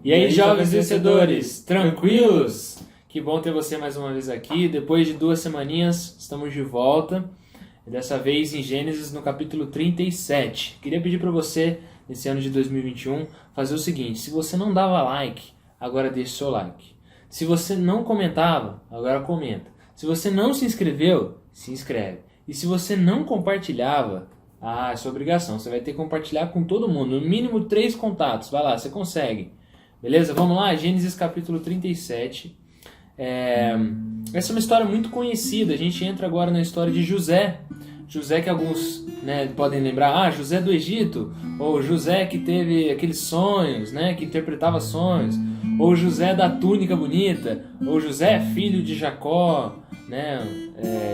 E aí, jovens vencedores, tranquilos? Que bom ter você mais uma vez aqui. Depois de 2 semaninhas, estamos de volta. E dessa vez em Gênesis, no capítulo 37. Queria pedir para você, nesse ano de 2021, fazer o seguinte. Se você não dava like, agora deixe seu like. Se você não comentava, agora comenta. Se você não se inscreveu, se inscreve. E se você não compartilhava, é sua obrigação. Você vai ter que compartilhar com todo mundo. No mínimo 3 contatos. Vai lá, você consegue. Beleza? Vamos lá, Gênesis capítulo 37. Essa é uma história muito conhecida. A gente entra agora na história de José. José que alguns podem lembrar, José do Egito, ou José que teve aqueles sonhos, que interpretava sonhos, ou José da túnica bonita, ou José filho de Jacó,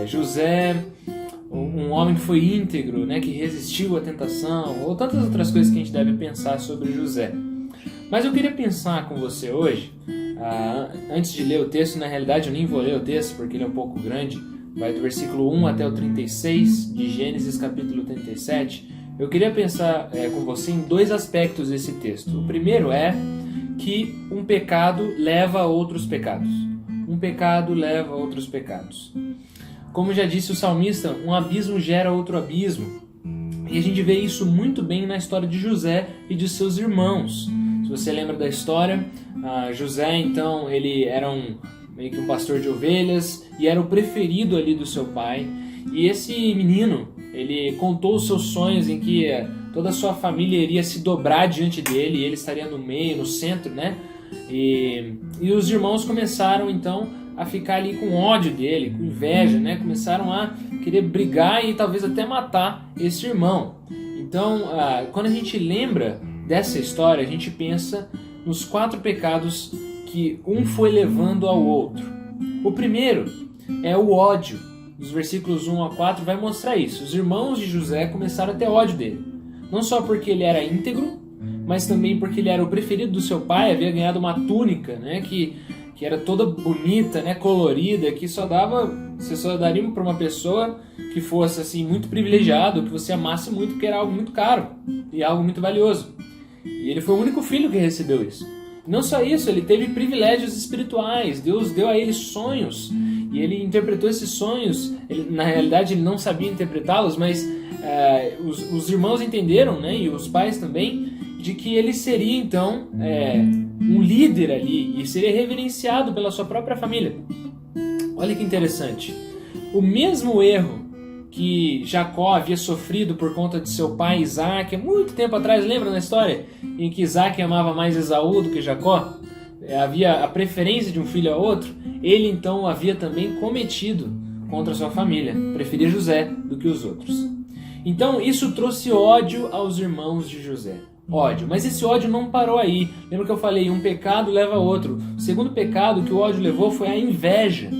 José, um homem que foi íntegro, que resistiu à tentação, ou tantas outras coisas que a gente deve pensar sobre José. Mas eu queria pensar com você hoje, antes de ler o texto. Na realidade eu nem vou ler o texto porque ele é um pouco grande, vai do versículo 1 até o 36 de Gênesis capítulo 37. Eu queria pensar com você em 2 aspectos desse texto. O primeiro é que um pecado leva a outros pecados. Um pecado leva a outros pecados. Como já disse o salmista, um abismo gera outro abismo. E a gente vê isso muito bem na história de José e de seus irmãos. Se você lembra da história, José, então, ele era meio que um pastor de ovelhas e era o preferido ali do seu pai. E esse menino, ele contou os seus sonhos em que toda a sua família iria se dobrar diante dele e ele estaria no meio, no centro, E os irmãos começaram, então, a ficar ali com ódio dele, com inveja, Começaram a querer brigar e talvez até matar esse irmão. Então, quando a gente lembra dessa história, a gente pensa nos 4 pecados que um foi levando ao outro. O primeiro é o ódio. Nos versículos 1 a 4 vai mostrar isso. Os irmãos de José começaram a ter ódio dele. Não só porque ele era íntegro, mas também porque ele era o preferido do seu pai, havia ganhado uma túnica, que era toda bonita, colorida, que você só daria para uma pessoa que fosse assim muito privilegiado, que você amasse muito, porque era algo muito caro e algo muito valioso. E ele foi o único filho que recebeu isso. Não só isso, ele teve privilégios espirituais. Deus deu a ele sonhos e ele interpretou esses sonhos. Na realidade ele não sabia interpretá-los, mas os irmãos entenderam, e os pais também, de que ele seria então um líder ali e seria reverenciado pela sua própria família. Olha que interessante. O mesmo erro que Jacó havia sofrido por conta de seu pai Isaac, há muito tempo atrás, lembra na história? Em que Isaac amava mais Esaú do que Jacó? Havia a preferência de um filho a outro. Ele então havia também cometido contra sua família, preferia José do que os outros. Então isso trouxe ódio aos irmãos de José. Ódio, mas esse ódio não parou aí. Lembra que eu falei, um pecado leva a outro. O segundo pecado que o ódio levou foi a inveja.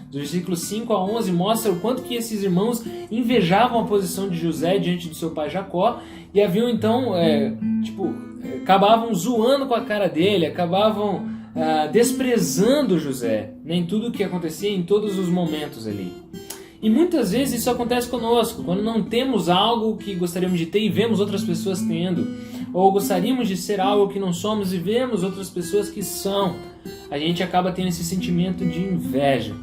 Dos versículos 5 a 11 mostra o quanto que esses irmãos invejavam a posição de José diante do seu pai Jacó e haviam então, acabavam zoando com a cara dele, acabavam desprezando José, em tudo o que acontecia, em todos os momentos ali. E muitas vezes isso acontece conosco, quando não temos algo que gostaríamos de ter e vemos outras pessoas tendo, ou gostaríamos de ser algo que não somos e vemos outras pessoas que são, a gente acaba tendo esse sentimento de inveja,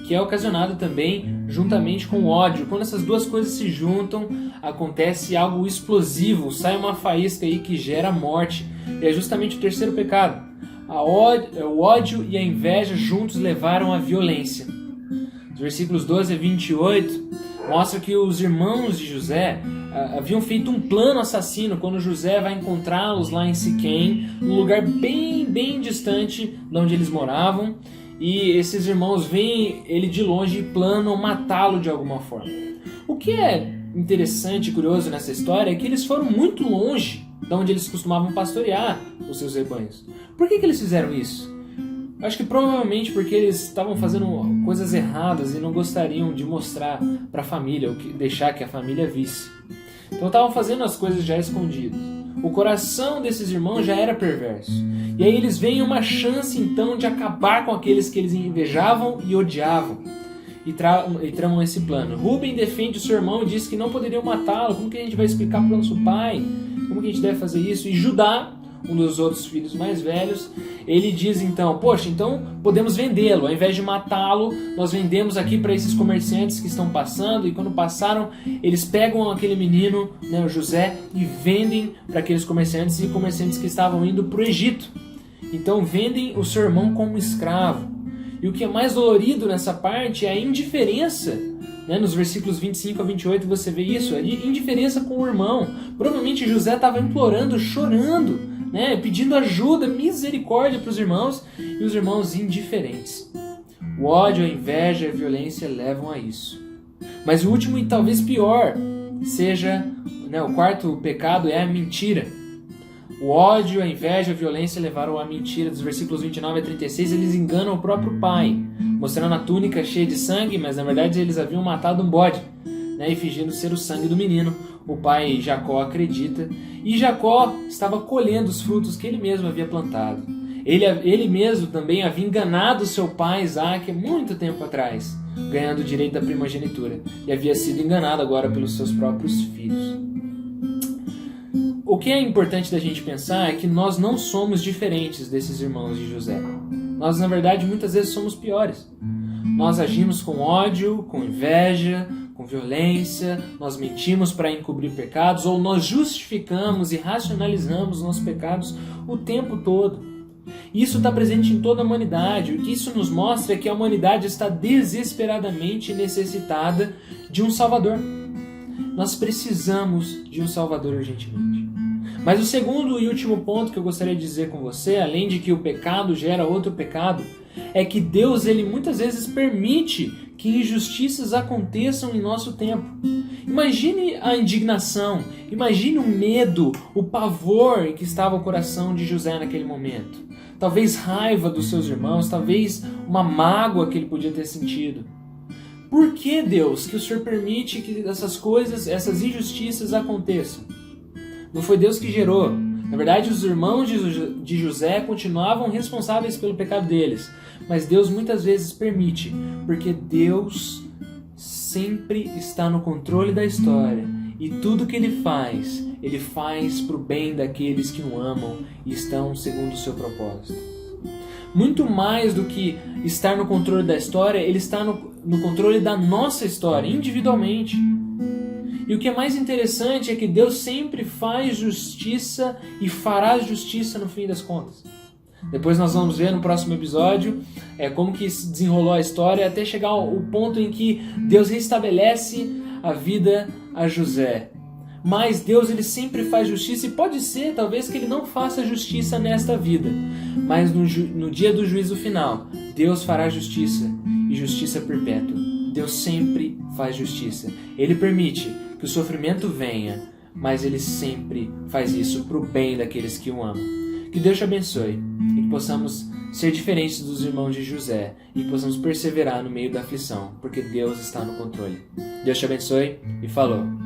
que é ocasionado também juntamente com o ódio. Quando essas duas coisas se juntam, acontece algo explosivo, sai uma faísca aí que gera morte. E é justamente o terceiro pecado. O ódio e a inveja juntos levaram à violência. Os versículos 12 a 28 mostra que os irmãos de José haviam feito um plano assassino quando José vai encontrá-los lá em Siquém, num lugar bem, bem distante de onde eles moravam. E esses irmãos veem ele de longe e planam matá-lo de alguma forma. O que é interessante e curioso nessa história é que eles foram muito longe de onde eles costumavam pastorear os seus rebanhos. Por que eles fizeram isso? Acho que provavelmente porque eles estavam fazendo coisas erradas e não gostariam de mostrar para a família, ou deixar que a família visse. Então estavam fazendo as coisas já escondidas. O coração desses irmãos já era perverso. E aí eles veem uma chance então de acabar com aqueles que eles invejavam e odiavam. E tramam esse plano. Rúben defende o seu irmão e diz que não poderiam matá-lo. Como que a gente vai explicar para o nosso pai? Como que a gente deve fazer isso? E Judá, um dos outros filhos mais velhos, ele diz então, poxa, então podemos vendê-lo, ao invés de matá-lo, nós vendemos aqui para esses comerciantes que estão passando, e quando passaram, eles pegam aquele menino, né, o José, e vendem para aqueles comerciantes, e comerciantes que estavam indo para o Egito. Então vendem o seu irmão como escravo. E o que é mais dolorido nessa parte é a indiferença, né? Nos versículos 25 a 28 você vê isso, a indiferença com o irmão. Provavelmente José estava implorando, chorando, né? Pedindo ajuda, misericórdia para os irmãos, e os irmãos indiferentes. O ódio, a inveja e a violência levam a isso. Mas o último e talvez pior seja, né, o quarto pecado é a mentira. O ódio, a inveja e a violência levaram à mentira. Dos versículos 29 a 36, eles enganam o próprio pai, mostrando a túnica cheia de sangue, mas na verdade eles haviam matado um bode, né, e fingindo ser o sangue do menino. O pai Jacó acredita, e Jacó estava colhendo os frutos que ele mesmo havia plantado. Ele mesmo também havia enganado seu pai Isaac há muito tempo atrás, ganhando o direito da primogenitura, e havia sido enganado agora pelos seus próprios filhos. O que é importante da gente pensar é que nós não somos diferentes desses irmãos de José. Nós, na verdade, muitas vezes somos piores. Nós agimos com ódio, com inveja, com violência, nós mentimos para encobrir pecados, ou nós justificamos e racionalizamos nossos pecados o tempo todo. Isso está presente em toda a humanidade. O que isso nos mostra é que a humanidade está desesperadamente necessitada de um Salvador. Nós precisamos de um Salvador urgentemente. Mas o segundo e último ponto que eu gostaria de dizer com você, além de que o pecado gera outro pecado, é que Deus ele muitas vezes permite que injustiças aconteçam em nosso tempo. Imagine a indignação, imagine o medo, o pavor que estava o coração de José naquele momento. Talvez raiva dos seus irmãos, talvez uma mágoa que ele podia ter sentido. Por que, Deus, que o Senhor permite que essas coisas, essas injustiças aconteçam? Não foi Deus que gerou. Na verdade, os irmãos de José continuavam responsáveis pelo pecado deles. Mas Deus muitas vezes permite, porque Deus sempre está no controle da história. E tudo que Ele faz para o bem daqueles que o amam e estão segundo o seu propósito. Muito mais do que estar no controle da história, Ele está no controle da nossa história, individualmente. E o que é mais interessante é que Deus sempre faz justiça e fará justiça no fim das contas. Depois nós vamos ver no próximo episódio como que se desenrolou a história até chegar ao ponto em que Deus restabelece a vida a José. Mas Deus ele sempre faz justiça, e pode ser talvez que Ele não faça justiça nesta vida, mas no dia do juízo final, Deus fará justiça, e justiça perpétua. Deus sempre faz justiça. Ele permite que o sofrimento venha, mas Ele sempre faz isso para o bem daqueles que o amam. Que Deus te abençoe e que possamos ser diferentes dos irmãos de José e que possamos perseverar no meio da aflição, porque Deus está no controle. Deus te abençoe e falou!